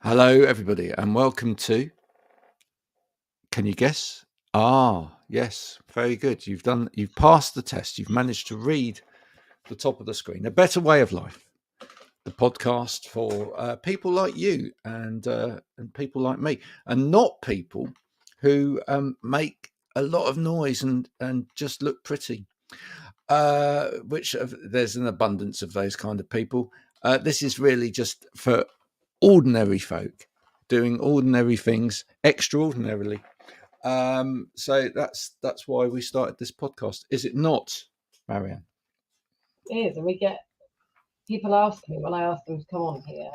Hello, everybody, and welcome to. Can you guess? Yes, very good. You've passed the test. You've managed to read the top of the screen. A Better Way of Life, the podcast for people like you and people like me, and not people who make a lot of noise and just look pretty. There's an abundance of those kind of people. This is really just for ordinary folk doing ordinary things extraordinarily. So that's why we started this podcast. Is it not, Marianne? It is, and we get people ask me when I ask them to come on here,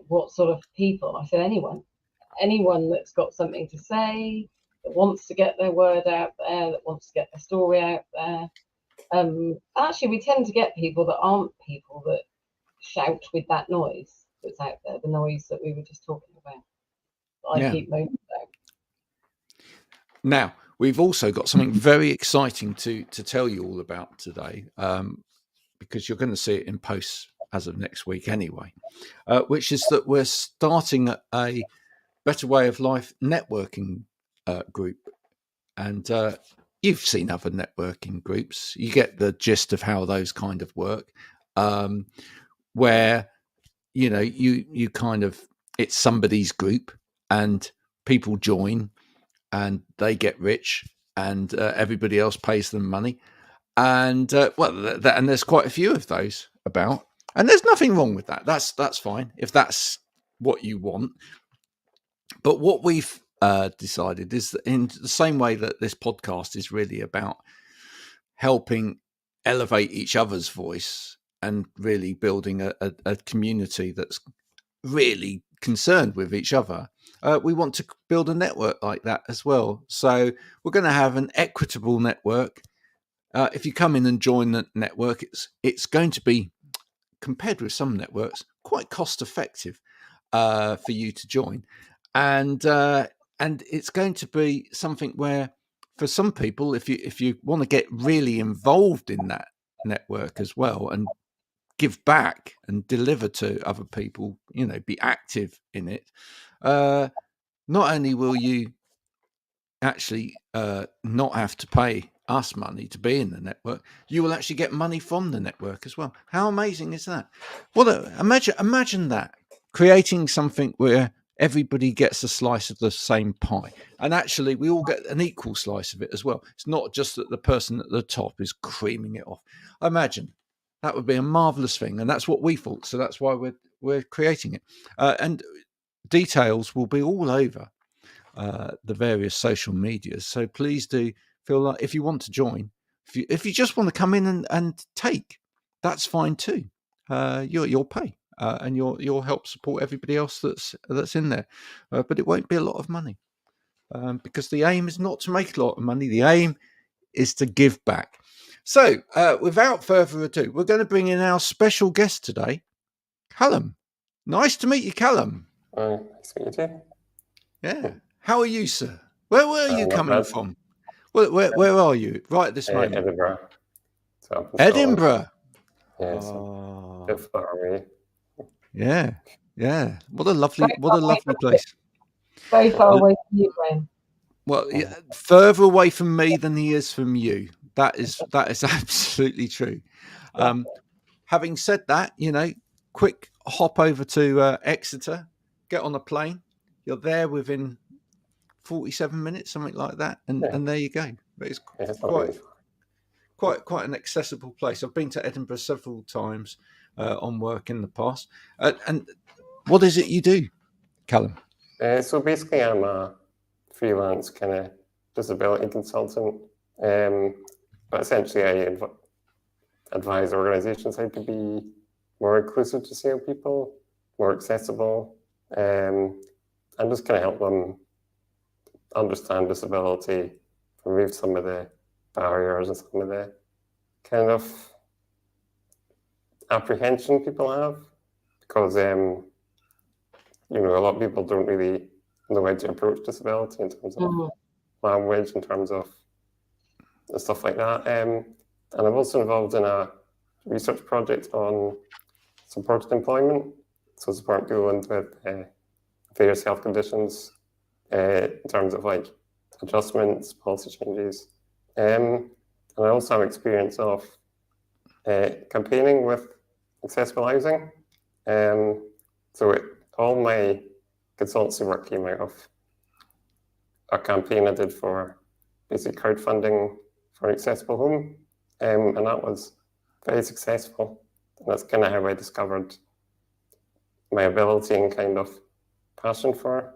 what sort of people? I said anyone that's got something to say, that wants to get their word out there, that wants to get their story out there. Actually, we tend to get people that aren't people that shout with that noise that's out there, the noise that we were just talking about. I keep moaning about. Now, we've also got something very exciting to tell you all about today, because you're going to see it in posts as of next week anyway, which is that we're starting a Better Way of Life networking group. And you've seen other networking groups. You get the gist of how those kind of work, where, you kind of, it's somebody's group and people join and they get rich and everybody else pays them money. And and there's quite a few of those about, and there's nothing wrong with that. That's fine if that's what you want. But what we've decided is that in the same way that this podcast is really about helping elevate each other's voice and really building a community that's really concerned with each other, we want to build a network like that as well. So we're going to have an equitable network. If you come in and join the network, it's going to be, compared with some networks, quite cost effective for you to join, and it's going to be something where, for some people, if you want to get really involved in that network as well and give back and deliver to other people, be active in it, not only will you actually not have to pay us money to be in the network, you will actually get money from the network as well. How amazing is that? Well, imagine that, creating something where everybody gets a slice of the same pie, and actually we all get an equal slice of it as well. It's not just that the person at the top is creaming it off. Imagine that would be a marvelous thing, and that's what we thought. So that's why we're creating it, and details will be all over the various social medias. So please do feel like, if you want to join, if you just want to come in and take, that's fine too. You'll pay and you'll help support everybody else that's in there, but it won't be a lot of money, because the aim is not to make a lot of money. The aim is to give back. So without further ado, we're going to bring in our special guest today, Callum. Nice to meet you, Callum. Nice to meet you too. Yeah. How are you, sir? Where were you coming from? Where are you right at this moment? Edinburgh. So Edinburgh. Yeah, so a bit far away. Yeah. What a lovely place. Very far away from you, Graham. Well, yeah, further away from me than he is from you. That is absolutely true. Having said that, quick hop over to Exeter, get on a plane. You're there within 47 minutes, something like that, and there you go. But it's quite an accessible place. I've been to Edinburgh several times on work in the past. And what is it you do, Callum? So basically, I'm a freelance kind of disability consultant, but essentially I advise organisations how to be more inclusive to disabled people, more accessible, and just kind of help them understand disability, remove some of the barriers and some of the kind of apprehension people have, because a lot of people don't really know how to approach disability in terms of language, in terms of stuff like that. And I'm also involved in a research project on supported employment. so support people with various health conditions in terms of like adjustments, policy changes. And I also have experience of campaigning with accessible housing. So all my consultancy work came out of a campaign I did for basic crowdfunding for an accessible home. And that was very successful. And that's kind of how I discovered my ability and kind of passion for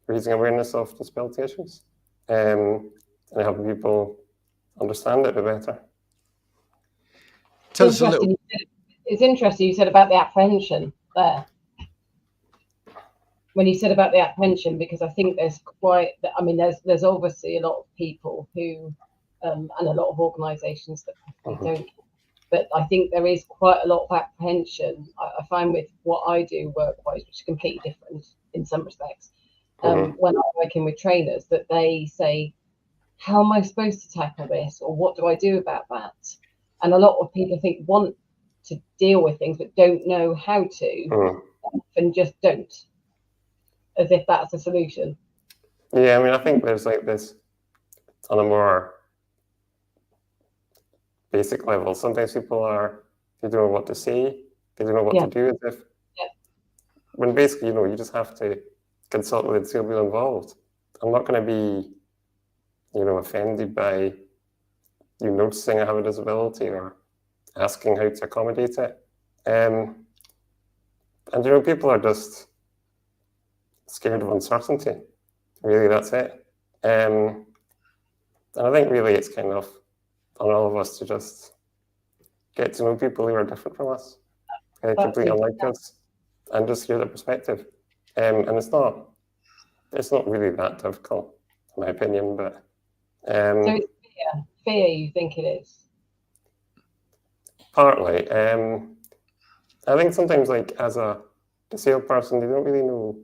raising awareness of disability issues and helping people understand it a bit better. Tell us a little. It's interesting you said about the apprehension there. When you said about the apprehension, because I think there's there's obviously a lot of people who, and a lot of organisations that don't, but I think there is quite a lot of apprehension. I find with what I do work-wise, which is completely different in some respects, when I'm working with trainers, that they say, how am I supposed to tackle this? Or what do I do about that? And a lot of people want to deal with things, but don't know how to, and just don't, as if that's a solution. Yeah, I mean, I think there's like this on a more basic level. Sometimes people they don't know what to say, they don't know what to do with it. When basically, you just have to consult with the people involved. I'm not going to be, offended by you noticing I have a disability or asking how to accommodate it. And people are just scared of uncertainty. Really, that's it. And I think really it's kind of on all of us to just get to know people who are different from us, completely unlike us, and just hear their perspective. And it's not really that difficult, in my opinion. But so it's fear you think it is? Partly. I think sometimes, like as a disabled person, they don't really know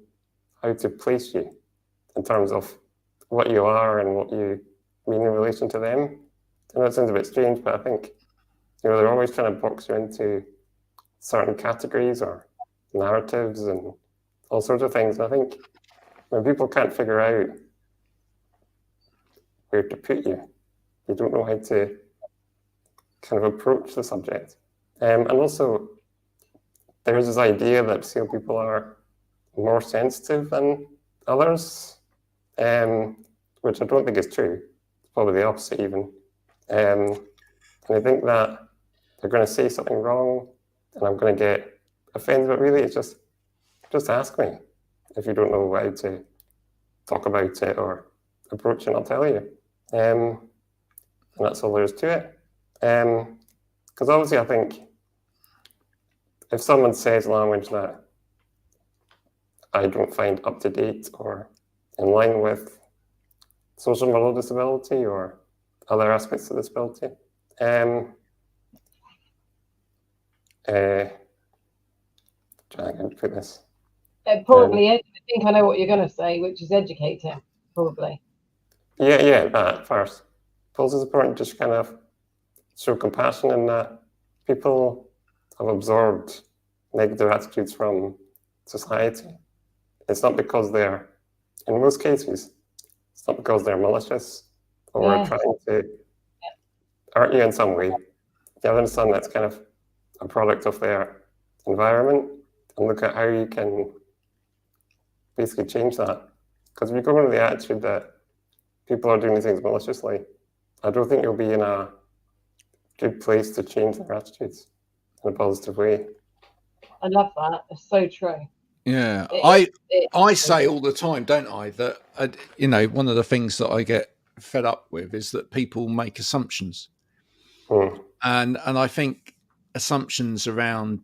how to place you in terms of what you are and what you mean in relation to them. I know it sounds a bit strange, but I think they're always trying to box you into certain categories or narratives and all sorts of things. And I think when people can't figure out where to put you, you don't know how to kind of approach the subject. And also, there's this idea that disabled people are more sensitive than others, which I don't think is true. It's probably the opposite even. And I think that they're going to say something wrong and I'm going to get offended, but really it's just ask me if you don't know how to talk about it or approach it, I'll tell you. And that's all there is to it. Because obviously I think if someone says language that I don't find up to date or in line with social model disability or other aspects of disability, trying to put this. Probably, I think I know what you're going to say, which is educating, probably. Yeah, that first. Also, it's important to just kind of show compassion in that people have absorbed negative attitudes from society. It's not because in most cases, it's not because they're malicious or trying to hurt you in some way. You have to understand that's kind of a product of their environment and look at how you can basically change that. Because if you go into the attitude that people are doing these things maliciously, I don't think you'll be in a good place to change their attitudes in a positive way. I love that. It's so true. Yeah, I say all the time, don't I, that one of the things that I get fed up with is that people make assumptions, and I think assumptions around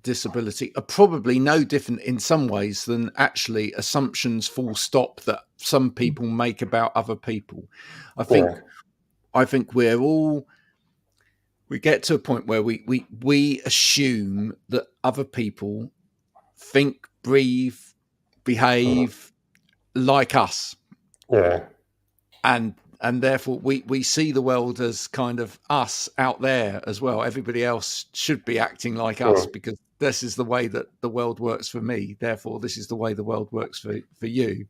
disability are probably no different in some ways than actually assumptions full stop that some people make about other people. I think we get to a point where we assume that other people think, breathe, behave like us. Yeah. And and therefore we see the world as kind of us out there as well. Everybody else should be acting like us because this is the way that the world works for me. Therefore, this is the way the world works for you,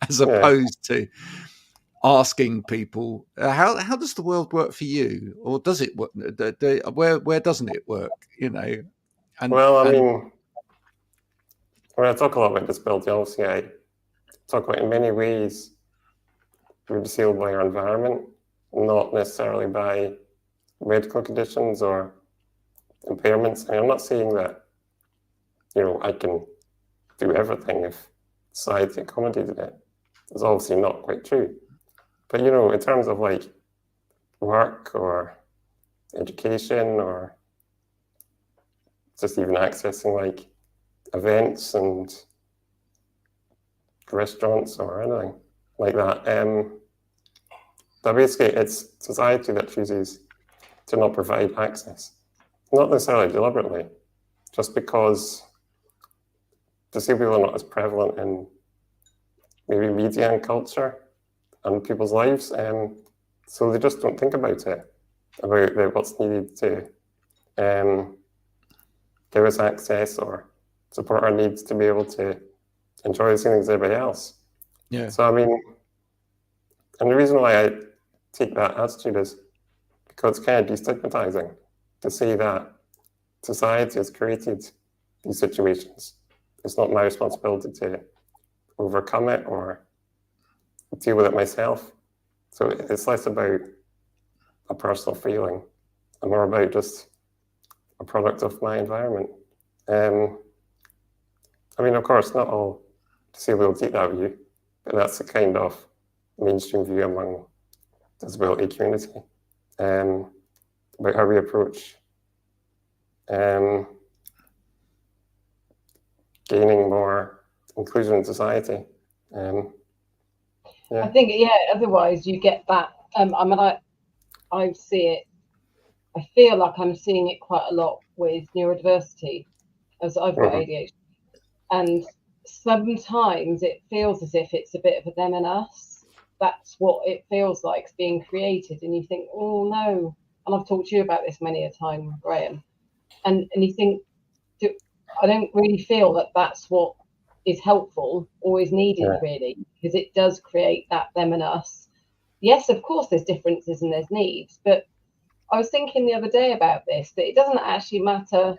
as opposed to asking people how does the world work for you, or does it work? Where doesn't it work? You know. And well, I mean, when I talk a lot about disability, obviously I talk about in many ways we're disabled by our environment, not necessarily by medical conditions or impairments. And I'm not saying that, I can do everything if society accommodated it. It's obviously not quite true. But, in terms of like work or education or just even accessing like events and restaurants or anything like that, that basically it's society that chooses to not provide access. Not necessarily deliberately, just because disabled people are not as prevalent in maybe media and culture and people's lives. So they just don't think about it, about what's needed to give us access or support our needs to be able to enjoy the same things as everybody else. Yeah. So, I mean, and the reason why I take that attitude is because it's kind of destigmatizing to say that society has created these situations. It's not my responsibility to overcome it or deal with it myself. So it's less about a personal feeling and more about just a product of my environment. I mean, of course, not all disabled will take that view, but that's the kind of mainstream view among disability community about how we approach gaining more inclusion in society. I think, otherwise you get that. I mean, I see it. I feel like I'm seeing it quite a lot with neurodiversity, as I've got ADHD. And sometimes it feels as if it's a bit of a them and us. That's what it feels like being created. And you think, oh no. And I've talked to you about this many a time, Graham. And you think, I don't really feel that that's what is helpful or is needed, really, because it does create that them and us. Yes, of course, there's differences and there's needs. But I was thinking the other day about this, that it doesn't actually matter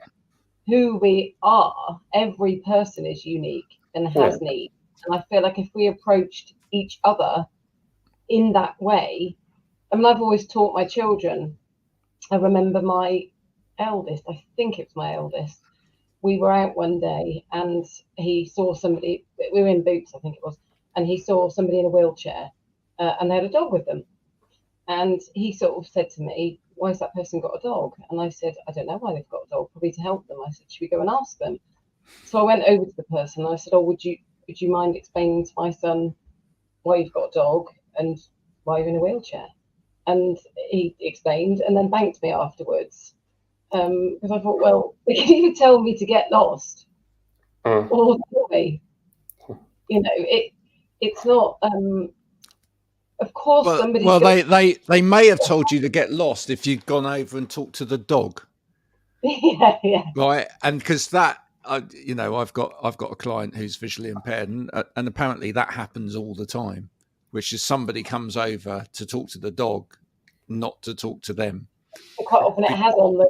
who we are. Every person is unique and has needs. And I feel like if we approached each other in that way, I mean, I've always taught my children. I remember my eldest, I think it was my eldest, we were out one day and he saw somebody, we were in Boots, I think it was, and he saw somebody in a wheelchair and they had a dog with them. And he sort of said to me, why has that person got a dog? And I said, I don't know why they've got a dog, probably to help them. I said, should we go and ask them? So I went over to the person and I said, oh, would you mind explaining to my son why you've got a dog and why you're in a wheelchair? And he explained and then thanked me afterwards. Because I thought, well, can you tell me to get lost or tell me? It's not. Of course, somebody. Well, they may have told you to get lost if you'd gone over and talked to the dog. Yeah. Right, and because that, I've got a client who's visually impaired, and apparently that happens all the time, which is somebody comes over to talk to the dog, not to talk to them. Quite often it has on the.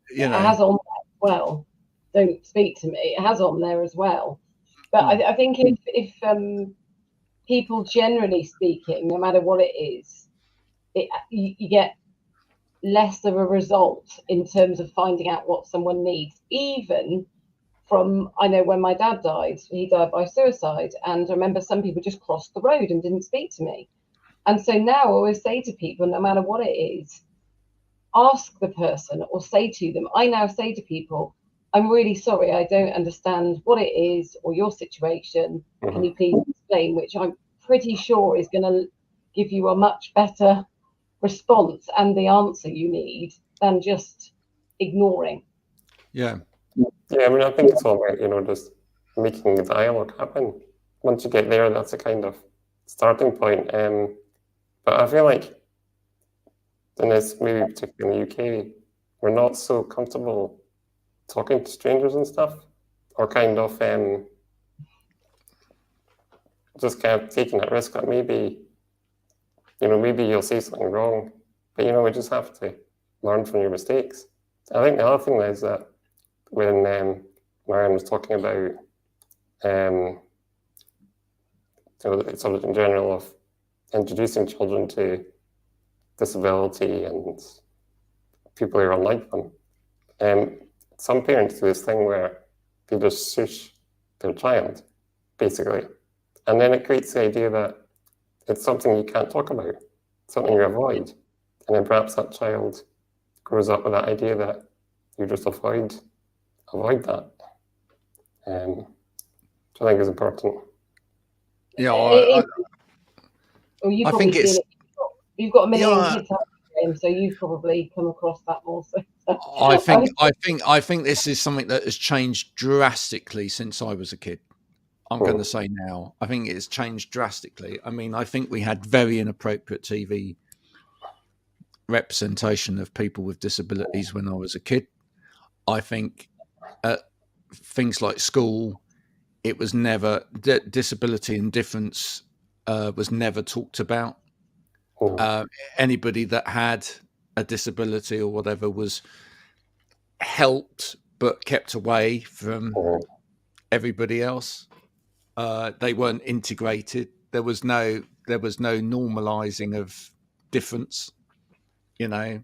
It has on there as well. Don't speak to me. It has on there as well. But I think if people generally speaking, no matter what it is, you get less of a result in terms of finding out what someone needs. Even from, I know when my dad died, he died by suicide. And I remember some people just crossed the road and didn't speak to me. And so now I always say to people, no matter what it is, ask the person or say to them. I now say to people, I'm really sorry, I don't understand what it is or your situation. Can you please explain? Which I'm pretty sure is going to give you a much better response and the answer you need than just ignoring. Yeah, I mean, I think it's all about, just making the dialogue happen. Once you get there, that's a kind of starting point. But I feel like in this, maybe particularly in the UK, we're not so comfortable talking to strangers and stuff, or kind of just kind of taking that risk that maybe, maybe you'll say something wrong, but we just have to learn from your mistakes. I think the other thing is that when Marianne was talking about sort of in general of introducing children to disability and people who are unlike them, some parents do this thing where they just shush their child, basically. And then it creates the idea that it's something you can't talk about, something you avoid. And then perhaps that child grows up with that idea that you just avoid that. Which I think is important. Yeah, you I probably think it's. You've got a million Yeah, kids, so you've probably come across that more. So. I think this is something that has changed drastically since I was a kid. I'm going to say now. I think it's changed drastically. I mean, I think we had very inappropriate TV representation of people with disabilities when I was a kid. I think things like school, it was never disability and difference was never talked about. Anybody that had a disability or whatever was helped but kept away from everybody else. They weren't integrated. There was no normalizing of difference, and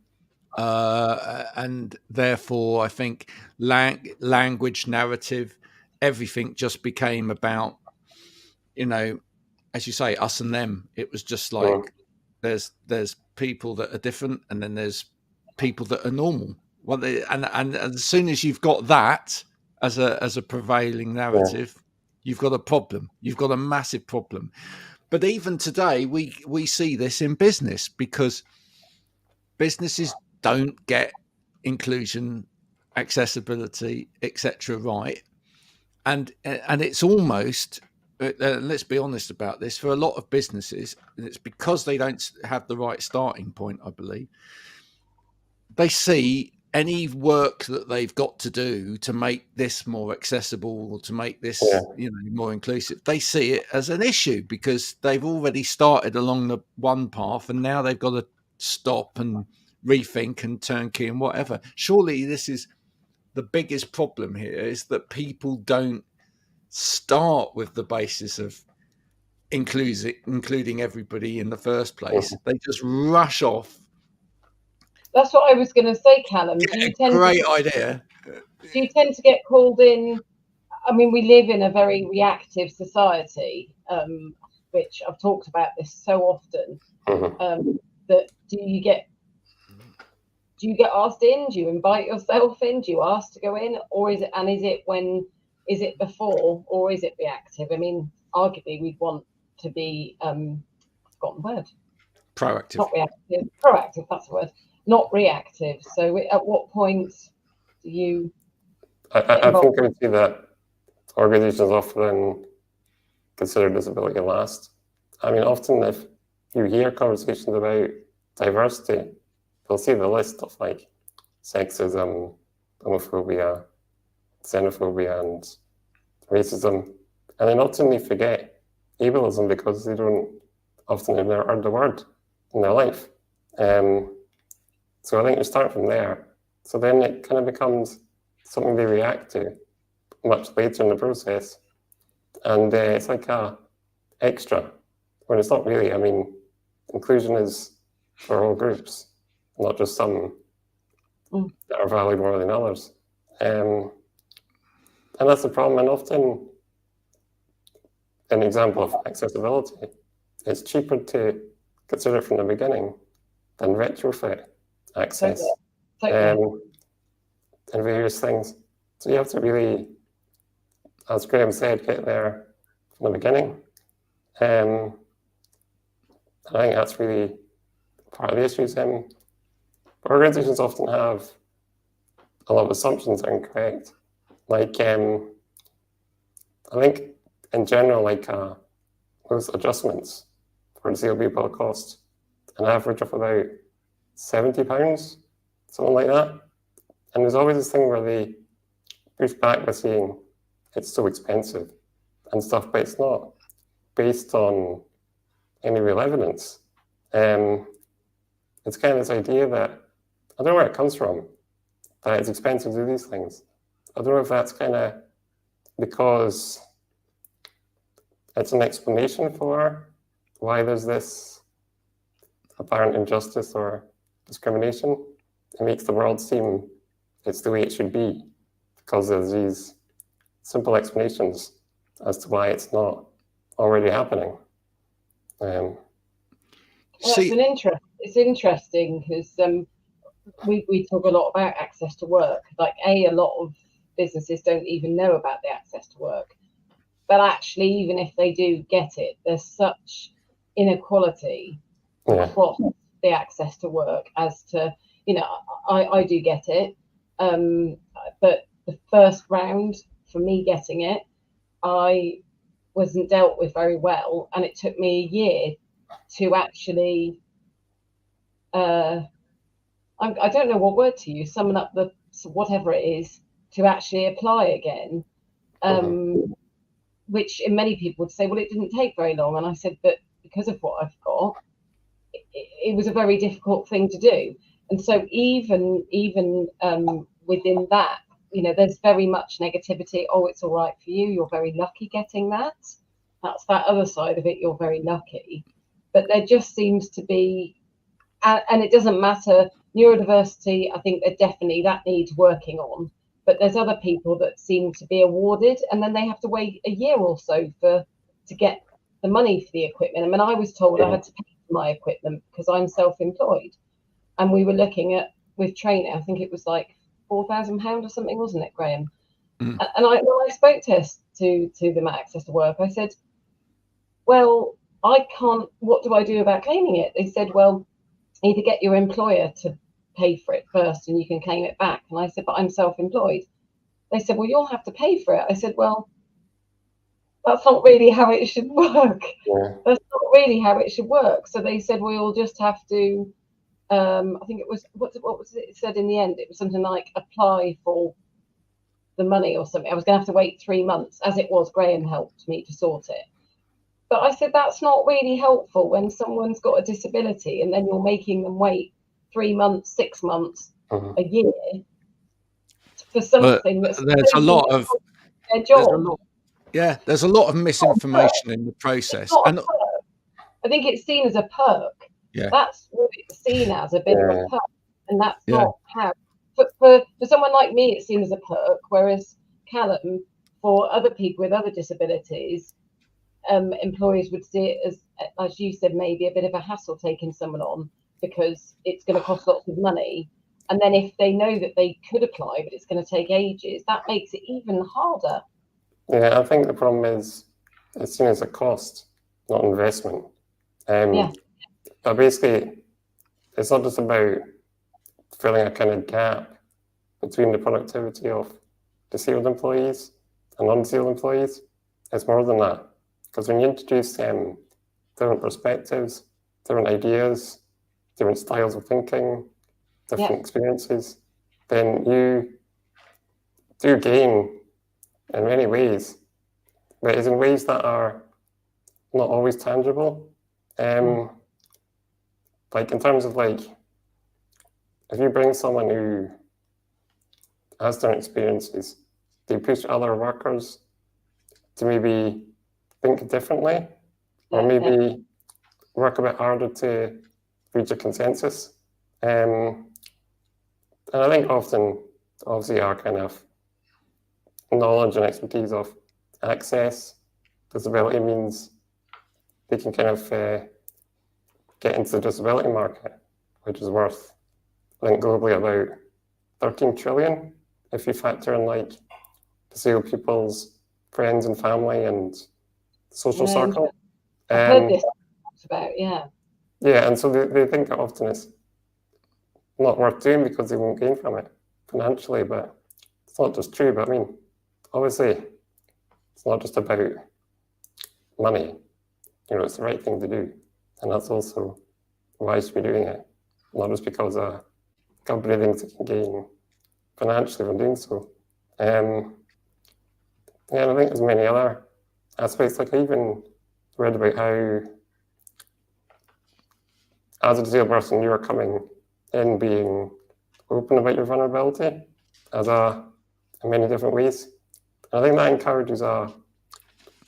therefore I think language, narrative, everything just became about, as you say, us and them. It was just like there's people that are different, and then there's people that are normal. Well, and as soon as you've got that as a prevailing narrative, you've got a problem. You've got a massive problem. But even today, we see this in business, because businesses don't get inclusion, accessibility, etc. right, and it's almost. Let's be honest about this. For a lot of businesses, and it's because they don't have the right starting point, I believe. They see any work that they've got to do to make this more accessible, or to make this more inclusive, they see it as an issue, because they've already started along the one path and now they've got to stop and rethink and turnkey and whatever. Surely this is the biggest problem here, is that people don't start with the basis of including everybody in the first place. They just rush off. That's what I was going to say, Callum. Great idea. Do you tend to get called in? I mean, we live in a very reactive society, which I've talked about this so often. That do you get asked in? Do you invite yourself in? Do you ask to go in, or is it before, or is it reactive? I mean, arguably, we'd want to be forgotten word. Proactive. Not reactive. Proactive. That's the word. Not reactive. So, at what point do you? I think I would say that organizations often consider disability last. I mean, often if you hear conversations about diversity, they'll see the list of like sexism, homophobia, xenophobia, and racism, and then often they forget ableism because they don't often have never heard the word in their life. So I think you start from there. So then it kind of becomes something they react to much later in the process. And it's like a extra, when it's not really. I mean, inclusion is for all groups, not just some that are valued more than others. And that's the problem. And often, an example of accessibility, it's cheaper to consider from the beginning than retrofit access and various things. So you have to really, as Graham said, get there from the beginning. I think that's really part of the issues. Organizations often have a lot of assumptions that are incorrect. Like, I think in general, like those adjustments for disabled people cost an average of about £70, something like that. And there's always this thing where they push back by saying it's so expensive and stuff, but it's not based on any real evidence. It's kind of this idea that, I don't know where it comes from, that it's expensive to do these things. I don't know if that's kind of because it's an explanation for why there's this apparent injustice or discrimination. It makes the world seem it's the way it should be because there's these simple explanations as to why it's not already happening. It's interesting because we talk a lot about access to work. Like a lot of businesses don't even know about the access to work, but actually, even if they do get it, there's such inequality across the access to work as to, I do get it, but the first round for me getting it, I wasn't dealt with very well, and it took me a year to actually I don't know what word to use, summon up the whatever it is, to actually apply again, which in many people would say, well, it didn't take very long. And I said, but because of what I've got, it was a very difficult thing to do. And so even within that, there's very much negativity. Oh, it's all right for you. You're very lucky getting that. That's that other side of it. You're very lucky. But there just seems to be, and it doesn't matter, neurodiversity, I think that needs working on. But there's other people that seem to be awarded, and then they have to wait a year or so to get the money for the equipment. I mean, I was told I had to pay for my equipment because I'm self-employed. And we were looking at, with training, I think it was like £4,000 or something, wasn't it, Graham? And when I spoke to them at Access to Work, I said, well, I can't, what do I do about claiming it? They said, well, either get your employer to pay for it first and you can claim it back. And I said, but I'm self-employed. They said, well, you'll have to pay for it. I said, well, that's not really how it should work. That's not really how it should work. So they said, well, you'll just have to, I think it was, what was it said in the end? It was something like apply for the money or something. I was going to have to wait 3 months. As it was, Graham helped me to sort it. But I said, that's not really helpful when someone's got a disability and then you're making them wait 3 months, 6 months, a year for something that's there's a lot of their job. There's a lot of misinformation in the process. And I think it's seen as a perk. Yeah. That's what it's seen as, a bit of a perk. And that's not how, for someone like me, it's seen as a perk, whereas Callum, for other people with other disabilities, employers would see it as you said, maybe a bit of a hassle taking someone on because it's going to cost lots of money. And then if they know that they could apply, but it's going to take ages, that makes it even harder. Yeah, I think the problem is it's seen as a cost, not investment. But basically, it's not just about filling a kind of gap between the productivity of disabled employees and non-disabled employees. It's more than that. Because when you introduce different perspectives, different ideas, different styles of thinking, different experiences, then you do gain in many ways, but it's in ways that are not always tangible. Like in terms of like, if you bring someone who has different experiences, do you push other workers to maybe think differently, or maybe work a bit harder to reach a consensus? And I think often, obviously, our kind of knowledge and expertise of access disability means they can kind of get into the disability market, which is worth, I think, globally about 13 trillion if you factor in like disabled people's friends and family and social circle. I've heard this about, Yeah, and so they think that often it's not worth doing because they won't gain from it financially, but it's not just true. But I mean, obviously, it's not just about money. It's the right thing to do. And that's also why I should be doing it, not just because a company thinks it can gain financially from doing so. And I think there's many other aspects. Like I even read about how, as a disabled person, you're coming in being open about your vulnerability in many different ways. And I think that encourages a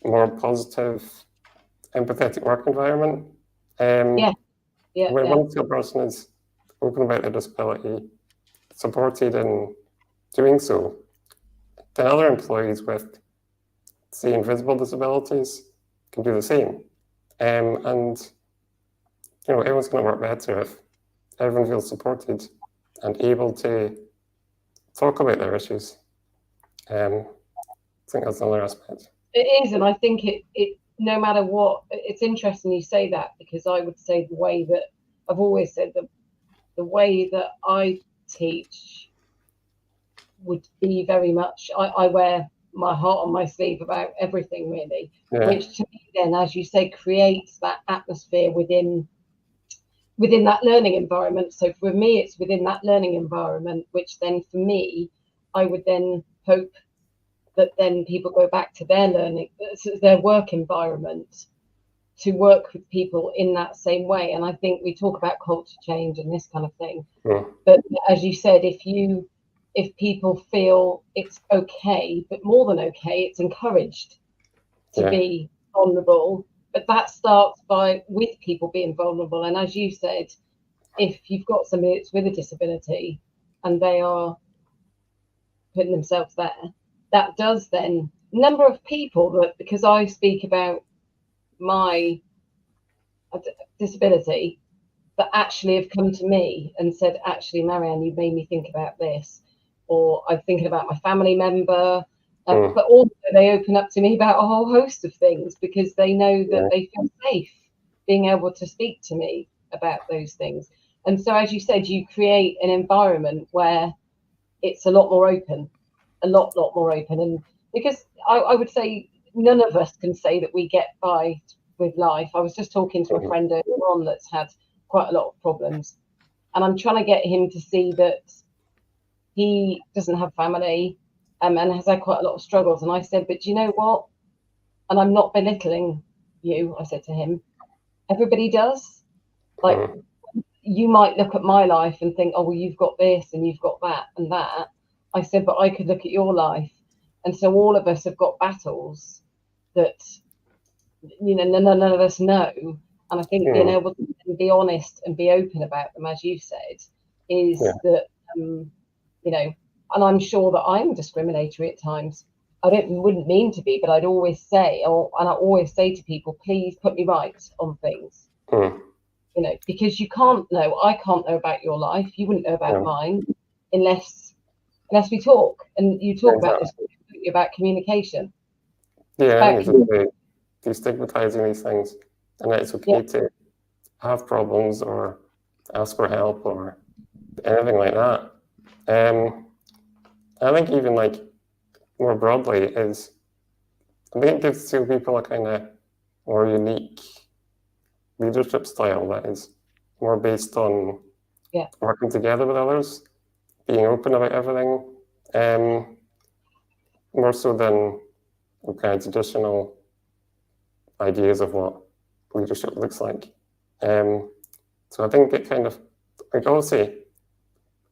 more positive, empathetic work environment. When one disabled person is open about their disability, supported in doing so, then other employees with, say, invisible disabilities can do the same. And everyone's going to work better if everyone feels supported and able to talk about their issues. I think that's another aspect. It is, and I think it no matter what, it's interesting you say that, because I would say the way that I've always said the way that I teach would be very much, I wear my heart on my sleeve about everything really, which to me then, as you say, creates that atmosphere within that learning environment. So for me, it's within that learning environment, which then for me, I would then hope that then people go back to their learning, their work environment, to work with people in that same way. And I think we talk about culture change and this kind of thing. But as you said, if people feel it's okay, but more than okay, it's encouraged to be vulnerable. But that starts with people being vulnerable. And as you said, if you've got somebody that's with a disability and they are putting themselves there, that does then number of people that, because I speak about my disability, that actually have come to me and said, actually, Marianne, you made me think about this, or I'm thinking about my family member. But also they open up to me about a whole host of things because they know that they feel safe being able to speak to me about those things. And so, as you said, you create an environment where it's a lot more open, a lot more open. And because I would say none of us can say that we get by with life. I was just talking to a friend earlier on that's had quite a lot of problems, and I'm trying to get him to see that he doesn't have family and has had quite a lot of struggles. And I said, but you know what? And I'm not belittling you, I said to him, everybody does. Like, you might look at my life and think, oh, well, you've got this and you've got that and that. I said, but I could look at your life. And so all of us have got battles that, none of us know. And I think being able to be honest and be open about them, as you said, is that, and I'm sure that I'm discriminatory at times. I wouldn't mean to be, but I'd always say, and I always say to people, please put me right on things. Because you can't know, I can't know about your life. You wouldn't know about mine unless we talk. And you talk about this, about communication. Yeah, destigmatizing these things, and it's okay to have problems or ask for help or anything like that. I think even like more broadly I think it gives two people a kind of more unique leadership style that is more based on working together with others, being open about everything, more so than kind of traditional ideas of what leadership looks like. So I think it kind of, like obviously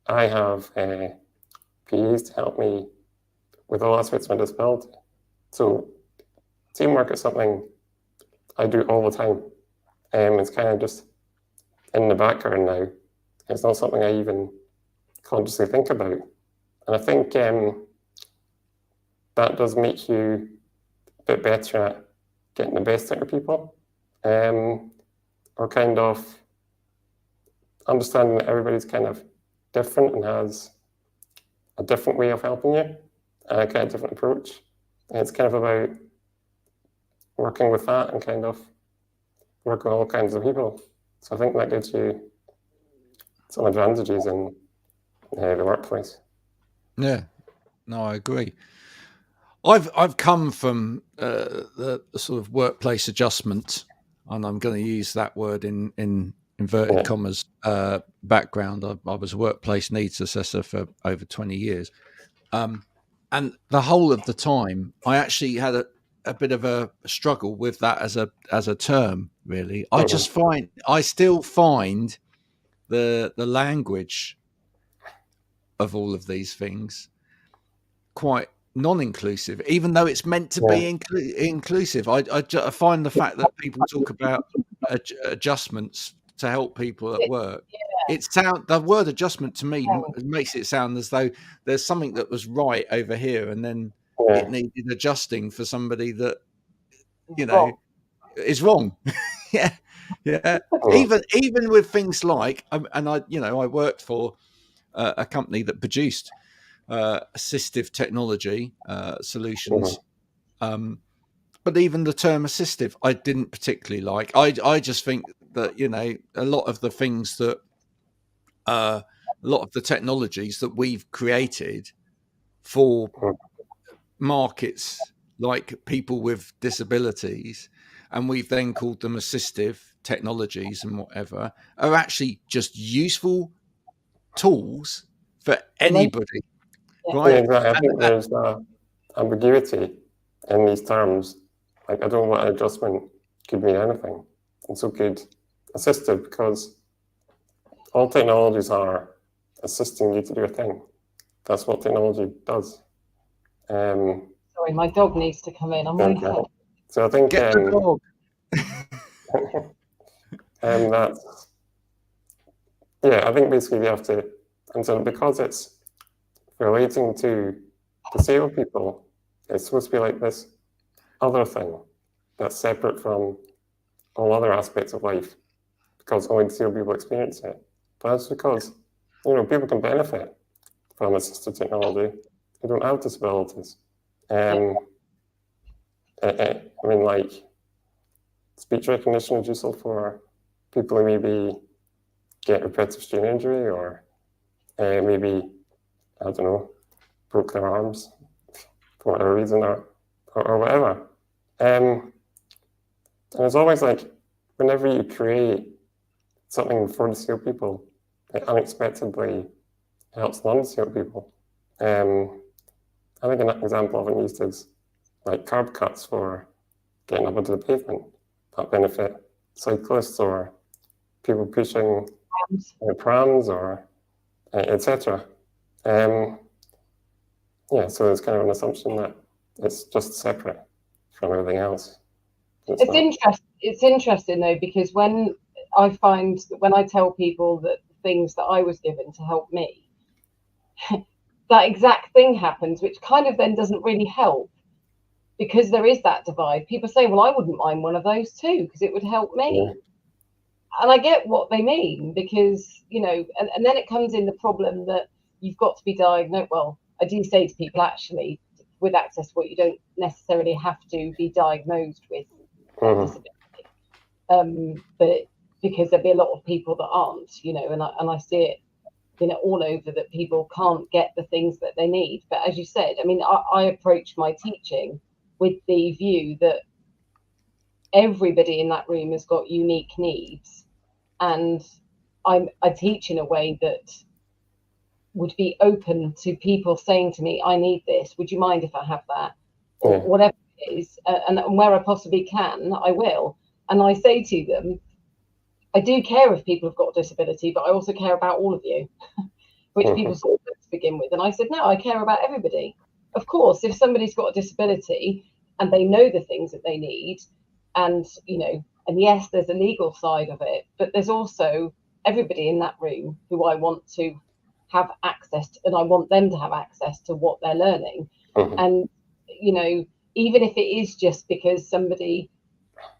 I have PAs to help me with all aspects of my disability. So teamwork is something I do all the time. It's kind of just in the background now. It's not something I even consciously think about. And I think that does make you a bit better at getting the best out of people, or kind of understanding that everybody's kind of different and has a different way of helping you and a kind of different approach. And it's kind of about working with that and kind of working with all kinds of people. So I think that gives you some advantages in the workplace. Yeah, no, I agree. I've come from the sort of workplace adjustment, and I'm going to use that word in inverted commas background. I was a workplace needs assessor for over 20 years. And the whole of the time, I actually had a bit of a struggle with that as a term. Really, I still find the language of all of these things quite non-inclusive, even though it's meant to be inclusive. I find the fact that people talk about adjustments to help people at work. The word adjustment to me makes it sound as though there's something that was right over here, and then it needed adjusting for somebody that is wrong. yeah. Even with things like, and I worked for a company that produced assistive technology solutions. But even the term assistive, I didn't particularly like. I just think that, a lot of the things that, a lot of the technologies that we've created for markets like people with disabilities, and we've then called them assistive technologies and whatever, are actually just useful tools for anybody. Right? Yeah, exactly. I think there's ambiguity in these terms. Like, I don't know what adjustment could mean anything. And so could assistive, because all technologies are assisting you to do a thing. That's what technology does. Sorry, my dog needs to come in. I'm really sorry. So I think get the dog. I think basically we have to, and so because it's relating to disabled people, it's supposed to be like this other thing that's separate from all other aspects of life, because only disabled people experience it. But that's because, people can benefit from assistive technology who don't have disabilities. I mean, like, speech recognition is useful for people who maybe get repetitive strain injury, or maybe, I don't know, broke their arms for whatever reason, or whatever. And it's always like, whenever you create something for disabled people, it unexpectedly helps non-disabled people. I think an example of it used is like curb cuts for getting up onto the pavement that benefit cyclists or people pushing prams or etc. So it's kind of an assumption that it's just separate from everything else. It's interesting though, because when I tell people that things that I was given to help me, that exact thing happens, which kind of then doesn't really help, because there is that divide. People say, well, I wouldn't mind one of those too, because it would help me. Yeah. And I get what they mean, because, and then it comes in the problem that you've got to be diagnosed. Well, I do say to people, actually, with access to what, you don't necessarily have to be diagnosed with disability. But because there'll be a lot of people that aren't, and I see it, all over, that people can't get the things that they need. But as you said, I mean, I approach my teaching with the view that everybody in that room has got unique needs, and I teach in a way that would be open to people saying to me, I need this, would you mind if I have that? Or whatever it is, and where I possibly can, I will. And I say to them, I do care if people have got a disability, but I also care about all of you, which people sort of to begin with. And I said, no, I care about everybody. Of course, if somebody's got a disability and they know the things that they need, and, and yes, there's a legal side of it, but there's also everybody in that room who I want to have access to, and I want them to have access to what they're learning. And, even if it is just because somebody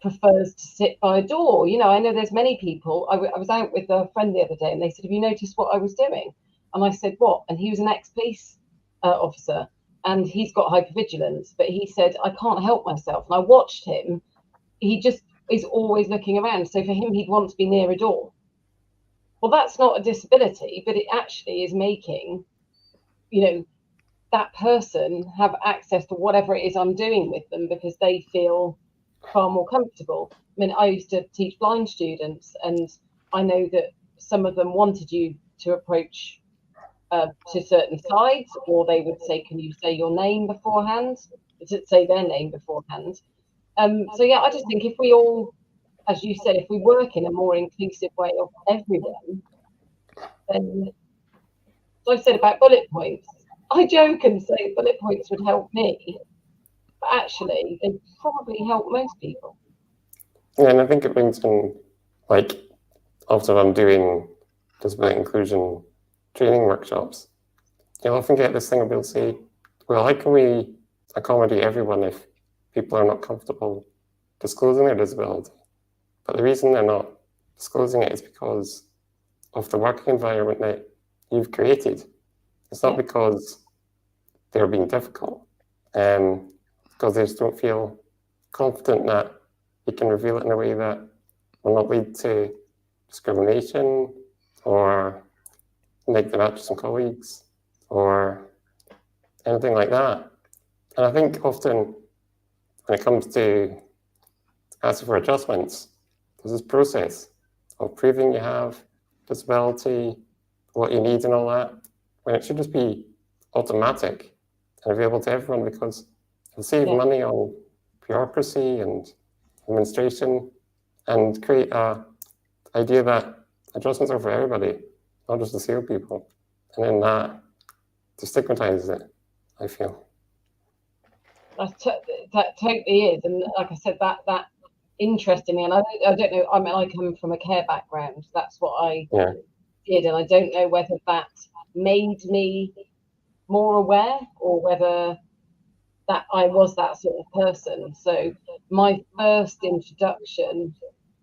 prefers to sit by a door, I know there's many people. I was out with a friend the other day, and they said, have you noticed what I was doing? And I said, what? And he was an ex-police officer, and he's got hypervigilance, but he said, I can't help myself. And I watched him. He just is always looking around. So for him, he'd want to be near a door. Well, that's not a disability, but it actually is making, that person have access to whatever it is I'm doing with them, because they feel far more comfortable. I mean, I used to teach blind students, and I know that some of them wanted you to approach to certain sides, or they would say, can you say your name beforehand? Say their name beforehand. So yeah, I just think if we all, as you said, if we work in a more inclusive way of everyone, then, as I said about bullet points, I joke and say bullet points would help me, but actually they probably help most people. Yeah, and I think it brings in, like, often I'm doing disability inclusion training workshops, you'll often get this thing of people say, well, how can we accommodate everyone if people are not comfortable disclosing their disability? But the reason they're not disclosing it is because of the working environment that you've created. It's not because they're being difficult, because they just don't feel confident that you can reveal it in a way that will not lead to discrimination or make them out to some colleagues or anything like that. And I think often when it comes to asking for adjustments, there's this process of proving you have disability, what you need and all that, when it should just be automatic and available to everyone, because it'll save money on bureaucracy and administration and create a idea that adjustments are for everybody, not just the SEAL people. And then that destigmatizes it, I feel. That totally is, and like I said, that interested me. And I don't know. I mean, I come from a care background. That's what I did, and I don't know whether that made me more aware or whether that I was that sort of person. So my first introduction,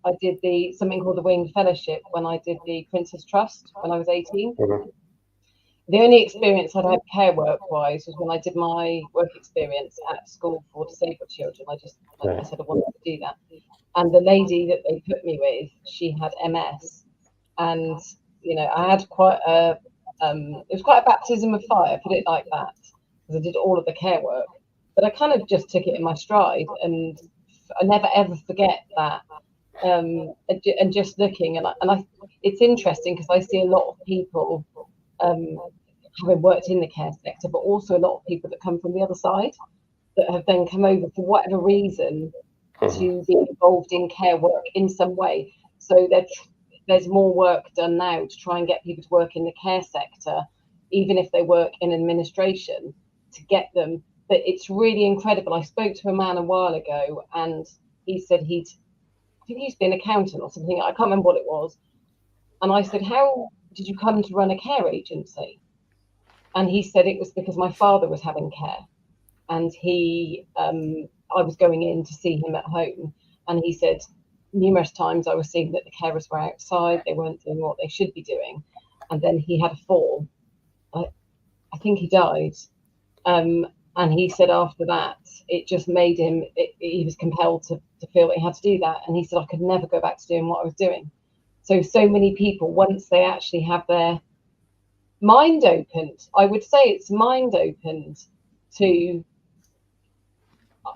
I did something called the Winged Fellowship when I did the Princess Trust when I was 18. Mm-hmm. The only experience I'd had care work wise was when I did my work experience at school for disabled children. I said I wanted to do that. And the lady that they put me with, she had MS. And, you know, I had quite it was quite a baptism of fire, put it like that, because I did all of the care work. But I kind of just took it in my stride, and I never ever forget that. And just looking, and it's interesting because I see a lot of people having worked in the care sector, but also a lot of people that come from the other side that have then come over for whatever reason to be involved in care work in some way. So there's more work done now to try and get people to work in the care sector, even if they work in administration, to get them. But it's really incredible. I spoke to a man a while ago, and he said I think he used to be an accountant or something. I can't remember what it was. And I said, how did you come to run a care agency? And he said it was because my father was having care, and I was going in to see him at home, and he said numerous times I was seeing that the carers were outside, they weren't doing what they should be doing, and then he had a fall. I think he died, and he said after that it just made him. He was compelled to feel that he had to do that, and he said I could never go back to doing what I was doing. So many people, once they actually have their mind opened, I would say it's mind opened to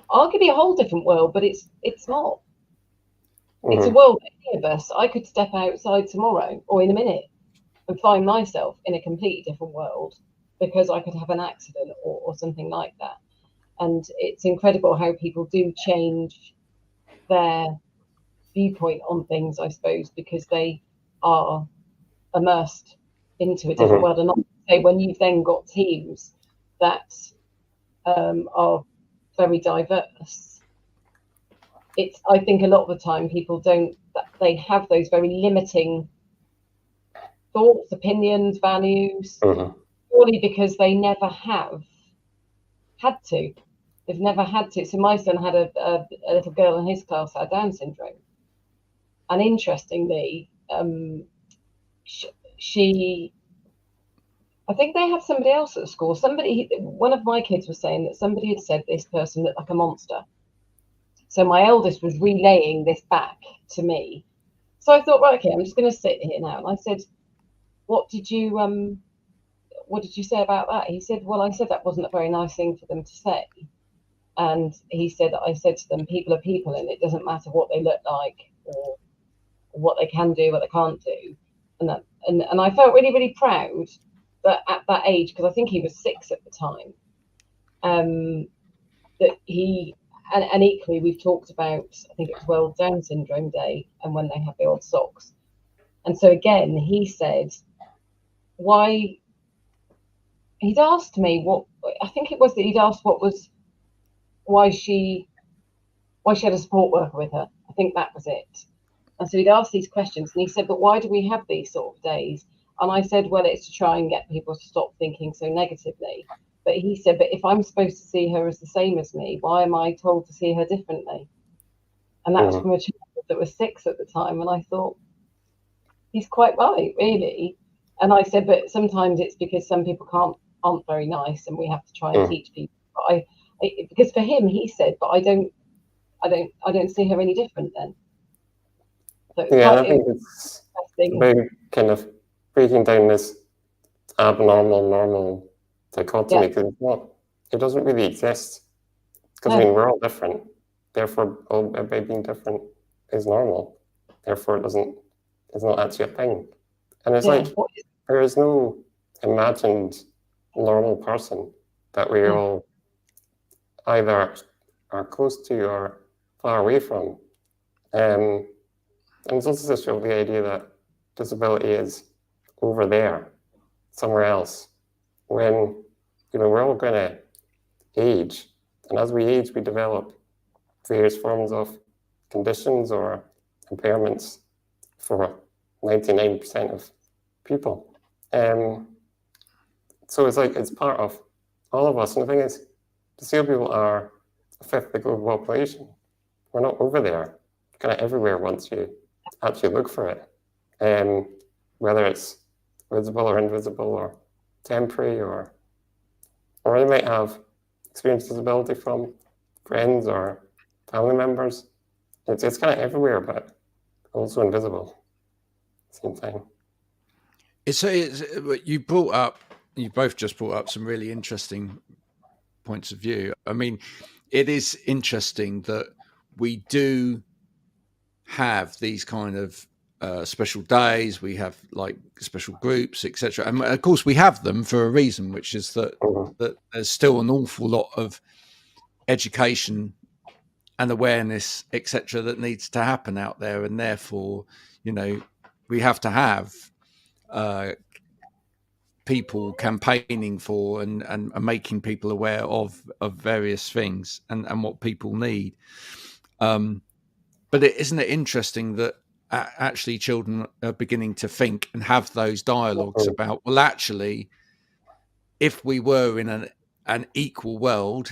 arguably a whole different world, but it's not. It's a world that any of us, I could step outside tomorrow or in a minute and find myself in a completely different world because I could have an accident or something like that. And it's incredible how people do change their viewpoint on things, I suppose, because they are immersed into a different world. And not to say when you've then got teams that are very diverse, I think a lot of the time people they have those very limiting thoughts, opinions, values, purely because they never have had to. They've never had to. So my son had a little girl in his class that had Down syndrome, and interestingly, she I think they had somebody else at school. One of my kids was saying that somebody had said this person looked like a monster. So my eldest was relaying this back to me. So I thought, right, okay, I'm just going to sit here now. And I said, what did you say about that? He said, well, I said that wasn't a very nice thing for them to say. And he said, I said to them, people are people, and it doesn't matter what they look like what they can do, what they can't do, and I felt really, really proud that at that age, because I think he was 6 at the time, that he and equally we've talked about, I think it was World Down Syndrome Day, and when they have the odd socks, and so again he said why. He'd asked me what, I think it was that he'd asked why she had a support worker with her. I think that was it. And so he'd asked these questions, and he said, but why do we have these sort of days? And I said, well, it's to try and get people to stop thinking so negatively. But he said, but if I'm supposed to see her as the same as me, why am I told to see her differently? And that was from a child that was 6 at the time. And I thought, he's quite right, really. And I said, but sometimes it's because some people aren't very nice, and we have to try and teach people. But because for him, he said, but I don't see her any different then. So I think it's about kind of breaking down this abnormal, normal dichotomy, because it doesn't really exist. Because I mean, we're all different. Therefore, everybody being different is normal. Therefore, it's not actually a thing. And it's like, there is no imagined normal person that we all either are close to or far away from. And it's also just the idea that disability is over there, somewhere else. When, we're all going to age. And as we age, we develop various forms of conditions or impairments for 99% of people. So it's like, it's part of all of us. And the thing is, disabled people are a fifth of the global population. We're not over there, kind of everywhere once you actually look for it. Whether it's visible or invisible or temporary, or you might have experienced disability from friends or family members. It's kind of everywhere, but also invisible at the same time. You both just brought up some really interesting points of view. I mean, it is interesting that we do have these kind of special days. We have like special groups, etc. And of course, we have them for a reason, which is that there's still an awful lot of education and awareness, etc., that needs to happen out there, and therefore, we have to have people campaigning for and making people aware of various things and what people need. But isn't it interesting that actually children are beginning to think and have those dialogues about, well, actually, if we were in an equal world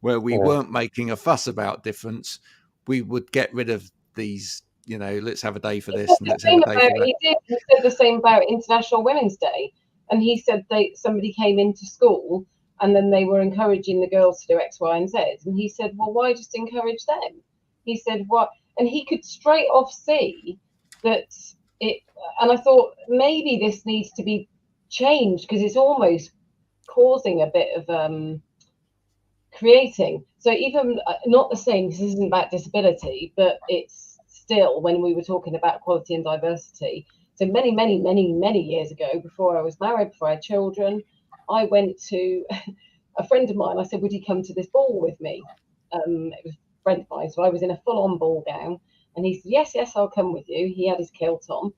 where we weren't making a fuss about difference, we would get rid of these, let's have a day for this and let's have a day for that. He said the same about International Women's Day, and he said somebody came into school and then they were encouraging the girls to do X, Y, and Z, and he said, well, why just encourage them? He said, what? And he could straight off see that it, and I thought maybe this needs to be changed, because it's almost causing a bit of creating. So even not the same, this isn't about disability, but it's still, when we were talking about equality and diversity, so many, many, many, many years ago, before I was married, before I had children, I went to a friend of mine. I said, would you come to this ball with me? It was a friend of mine, so I was in a full-on ball gown, and he said, yes, I'll come with you. He had his kilt on,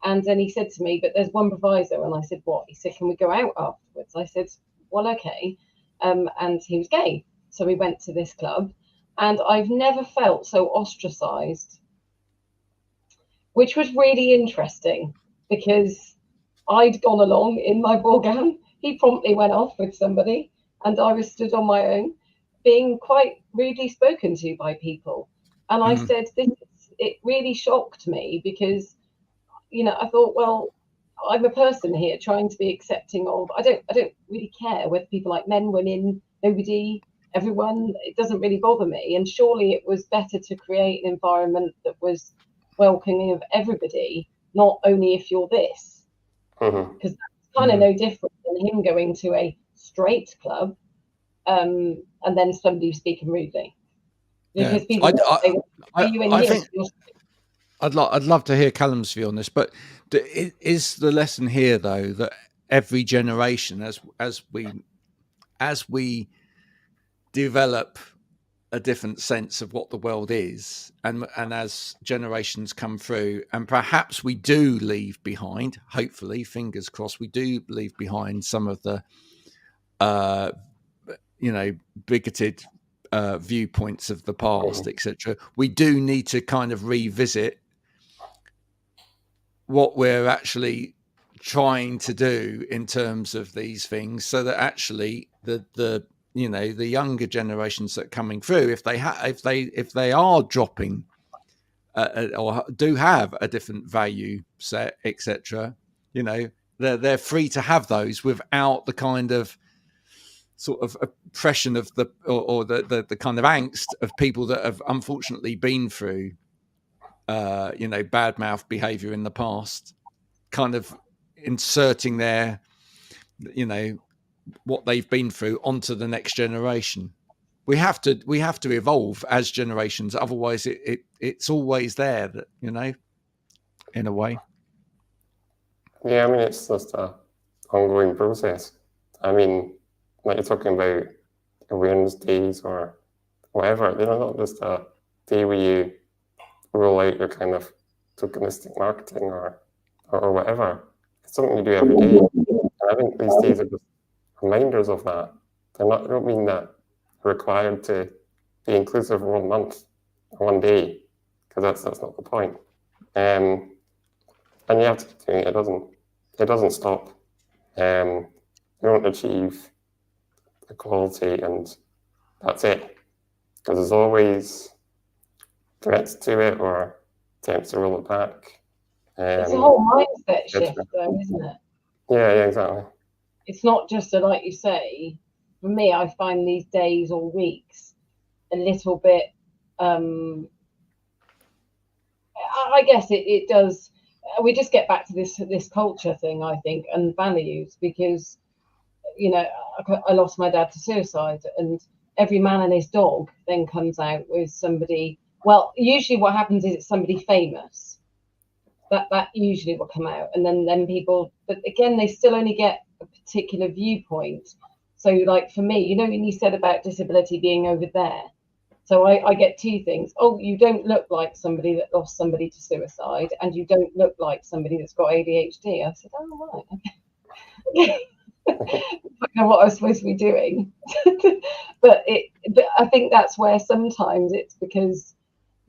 and then he said to me, but there's one proviso. And I said, what? He said, can we go out afterwards? I said, well, okay. And he was gay, so we went to this club, and I've never felt so ostracized, which was really interesting, because I'd gone along in my ball gown. He promptly went off with somebody, and I was stood on my own, being quite rudely spoken to by people. And I said, it really shocked me, because, I thought, well, I'm a person here trying to be accepting of, I don't really care whether people like men, women, nobody, everyone, it doesn't really bother me. And surely it was better to create an environment that was welcoming of everybody, not only if you're this, because that's kind of no different than him going to a straight club and then somebody speaking rudely, because people I'd love to hear Callum's view on this, but is the lesson here though that every generation, as we develop a different sense of what the world is, and as generations come through, and perhaps we do leave behind, hopefully, fingers crossed, we do leave behind some of the bigoted viewpoints of the past, etc. We do need to kind of revisit what we're actually trying to do in terms of these things, so that actually the younger generations that are coming through, if they are dropping or do have a different value set, etc., they're free to have those without the kind of sort of oppression of the kind of angst of people that have unfortunately been through bad mouth behavior in the past, kind of inserting their what they've been through onto the next generation. We have to evolve as generations, otherwise it's always there, that in a way. Yeah, I mean, it's just a ongoing process. I mean, like you're talking about awareness days or whatever, not just a day where you roll out your kind of tokenistic marketing or whatever. It's something you do every day. And I think these days are just reminders of that. They don't mean that you're required to be inclusive 1 month or 1 day, because that's not the point. And you have to keep doing it. It doesn't stop. You don't achieve equality and that's it, because there's always threats to it or attempts to roll it back. It's a whole mindset shift, though, isn't it? Yeah, exactly. It's not just like you say. For me, I find these days or weeks a little bit. I guess it does. We just get back to this culture thing, I think, and values, because I lost my dad to suicide, and every man and his dog then comes out with somebody. Well, usually what happens is it's somebody famous. That usually will come out, and then people. But again, they still only get a particular viewpoint. So, like for me, when you said about disability being over there, so I get two things. Oh, you don't look like somebody that lost somebody to suicide, and you don't look like somebody that's got ADHD. I said, oh, right, okay. I don't know what I was supposed to be doing. but I think that's where sometimes it's because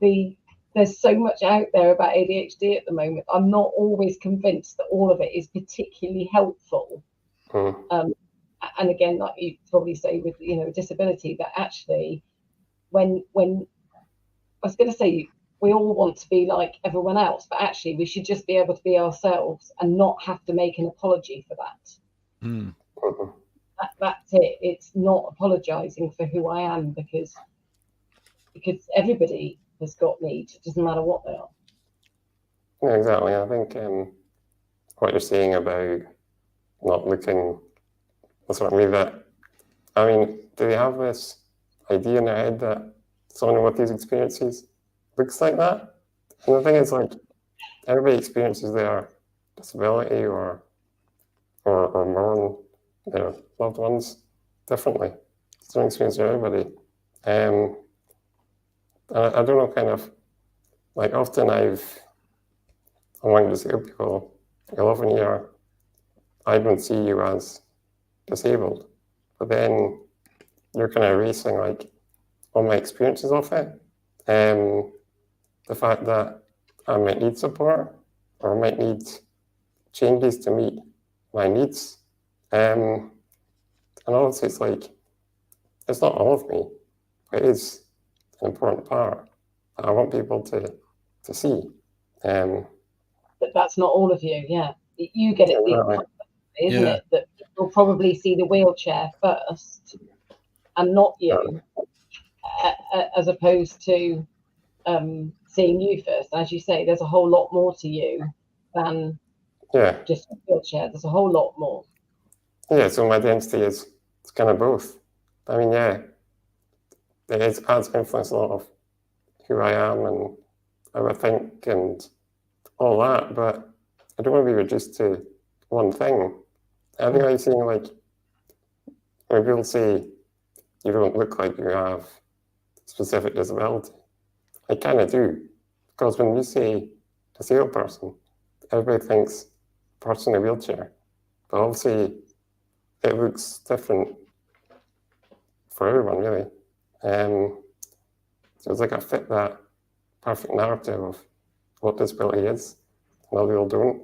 there's so much out there about ADHD at the moment. I'm not always convinced that all of it is particularly helpful. And again, like you probably say with disability, that actually when I was going to say, we all want to be like everyone else, but actually we should just be able to be ourselves and not have to make an apology for that. That's it. It's not apologizing for who I am, because everybody has got needs. It doesn't matter what they are. Yeah, exactly. I think what you're saying about not looking the sort of way that, I mean, do they have this idea in their head that someone with these experiences looks like that? And the thing is, like, everybody experiences their disability or mourn their loved ones differently. It's an experience for everybody. And I don't know, kind of, like, often among disabled people, you'll often hear, I don't see you as disabled. But then you're kind of erasing, like, all my experiences of it. The fact that I might need support or might need changes to meet my needs. And obviously it's like, it's not all of me, but it is an important part that I want people to see. But that's not all of you, yeah. You get it, isn't it? That you'll probably see the wheelchair first and not you, as opposed to seeing you first. As you say, there's a whole lot more to you than just a wheelchair. There's a whole lot more. Yeah, so my identity is kind of both. I mean, yeah, it has influenced a lot of who I am I would think, and all that, but I don't want to be reduced to one thing. I think I've seen, like, when people say you don't look like you have specific disability, I kind of do, because when you say disabled person, everybody thinks person in a wheelchair, but obviously it looks different for everyone, really. So it's like I fit that perfect narrative of what disability is, and other people don't.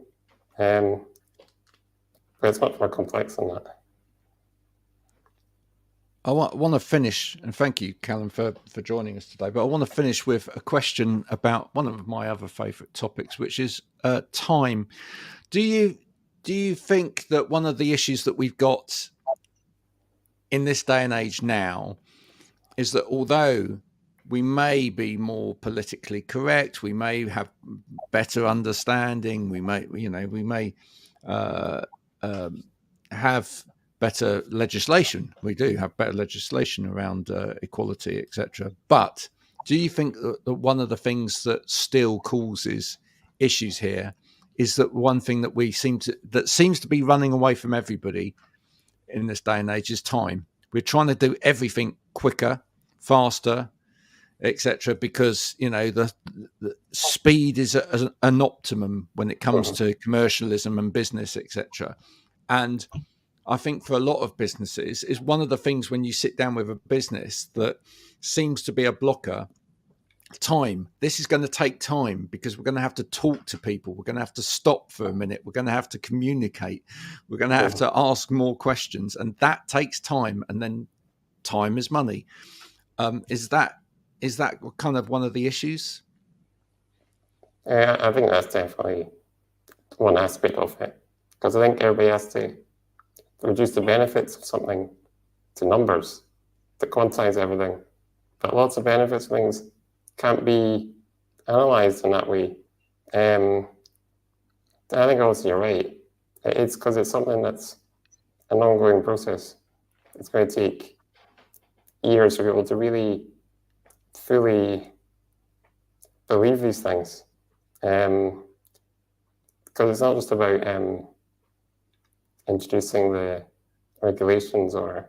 But it's much more complex than that. I want to finish, and thank you, Callum, for joining us today. But I want to finish with a question about one of my other favourite topics, which is time. Do you think that one of the issues that we've got in this day and age now is that although we may be more politically correct, we may have better understanding, we may have better legislation. We do have better legislation around equality, etc. But do you think that one of the things that still causes issues here is that one thing that seems to be running away from everybody in this day and age is time? We're trying to do everything quicker, faster, etc., because the speed is an optimum when it comes to commercialism and business, etc. And I think for a lot of businesses, is one of the things when you sit down with a business that seems to be a blocker. Time. This is going to take time because we're going to have to talk to people. We're going to have to stop for a minute. We're going to have to communicate. We're going to have to ask more questions, and that takes time. And then time is money. Is that kind of one of the issues? Yeah, I think that's definitely one aspect of it, because I think everybody has to reduce the benefits of something to numbers, to quantize everything. But lots of benefits of things can't be analysed in that way. I think also you're right. It's because it's something that's an ongoing process. It's going to take years for people to really fully believe these things. Because it's not just about introducing the regulations or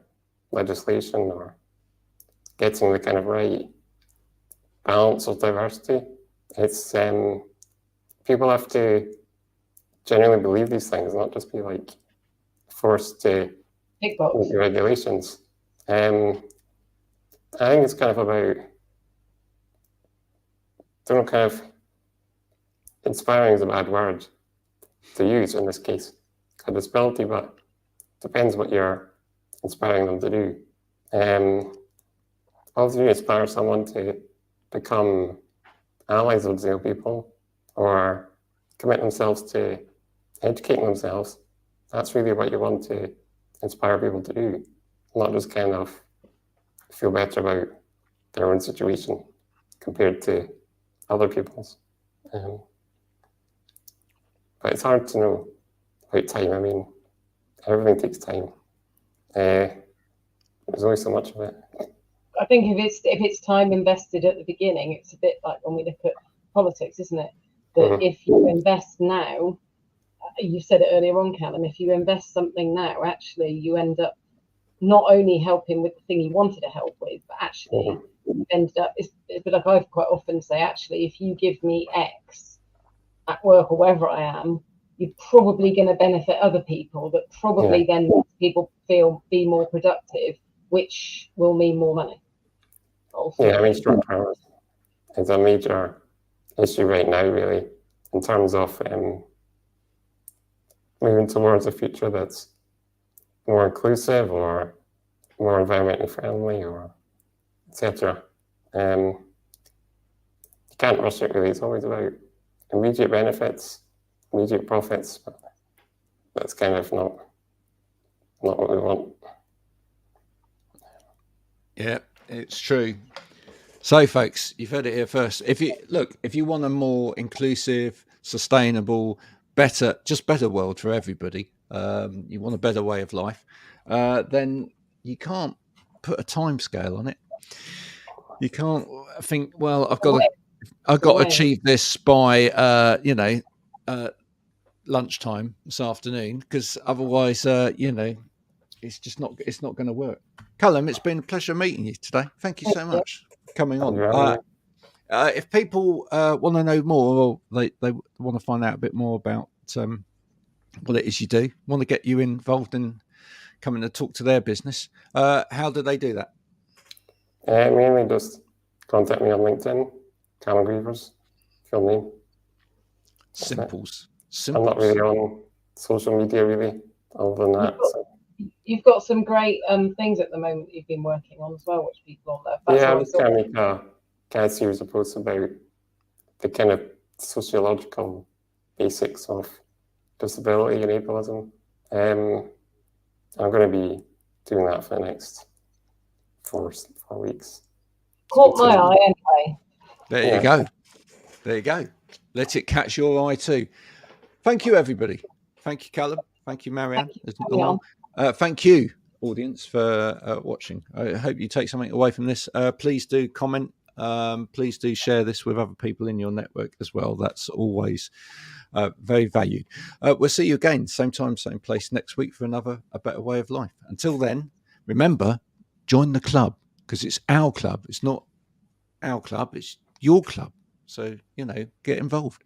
legislation or getting the kind of right balance of diversity. It's people have to genuinely believe these things, not just be like forced to meet the regulations. I think it's kind of about, kind of inspiring is a bad word to use in this case, a disability, but depends what you're inspiring them to do. Obviously, you inspire someone to become allies of disabled people or commit themselves to educating themselves. That's really what you want to inspire people to do, not just kind of feel better about their own situation compared to other people's. But it's hard to know about time. I mean, everything takes time. There's only so much of it. I think if it's time invested at the beginning, it's a bit like when we look at politics, isn't it? That if you invest now, you said it earlier on, Callum, if you invest something now, actually you end up not only helping with the thing you wanted to help with, but actually you ended up, it's like I quite often say, actually, if you give me X at work or wherever I am, you're probably going to benefit other people, that probably then makes people be more productive, which will mean more money. Also. Yeah, I mean, strong power is a major issue right now, really, in terms of moving towards a future that's more inclusive or more environmentally friendly, or etc. You can't rush it, really. It's always about immediate benefits, immediate profits, but that's kind of not what we want. Yeah, it's true. So, folks, you've heard it here first. If you want a more inclusive, sustainable, better world for everybody, you want a better way of life, then you can't put a time scale on it. You can't think, well, I've got to I've got to away. achieve this by, lunchtime this afternoon, because otherwise, it's just not going to work. Callum, it's been a pleasure meeting you today. Thank you so much for coming on. If people want to know more, or they want to find out a bit more about what it is you do, want to get you involved in coming to talk to their business, how do they do that? Mainly just contact me on LinkedIn, Callum Greevers, full name. Simples. I'm not really on social media, really, other than that. You've got some great things at the moment that you've been working on as well, which people love. Yeah, I was trying to make a series of posts about the kind of sociological basics of disability and ableism. I'm going to be doing that for the next 4 weeks. Caught my eye anyway. There you go. There you go. Let it catch your eye too. Thank you, everybody. Thank you, Callum. Thank you, Marianne. Thank you, audience, for watching. I hope you take something away from this. Please do comment. Please do share this with other people in your network as well. That's always very valued. We'll see you again, same time, same place next week for A Better Way of Life. Until then, remember, join the club, because it's our club. It's not our club, it's your club. So, get involved.